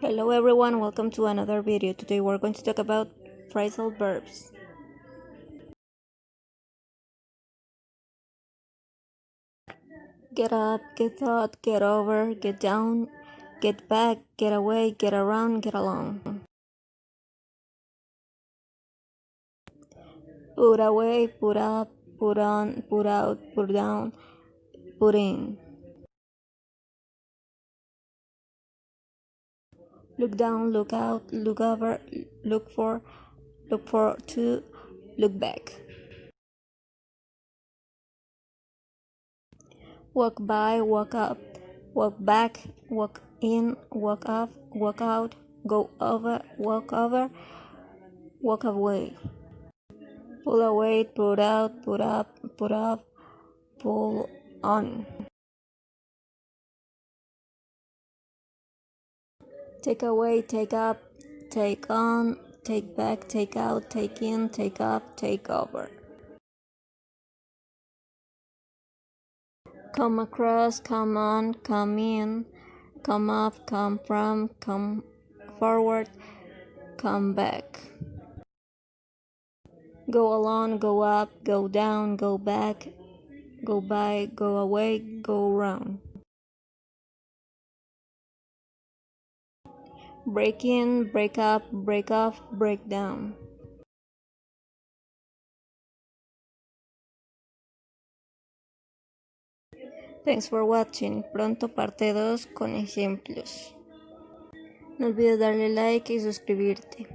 Hello everyone, welcome to another video. Today we're going to talk about phrasal verbs. Get up, get out, get over, get down, get back, get away, get around, get along. Put away, put up, put on, put out, put down, put in. Look down, look out, look over, look for to, look back. Walk by, walk up, walk back, walk in, walk up, walk out, go over, walk away. Pull away, put out, put up, put up, pull on. Take away, take up, take on, take back, take out, take in, take up, take over. Come across, come on, come in, come up, come from, come forward, come back. Go along, go up, go down, go back, go by, go away, go round. Break in, break up, break off, break down. Thanks for watching. Pronto parte 2 con ejemplos. No olvides darle like y suscribirte.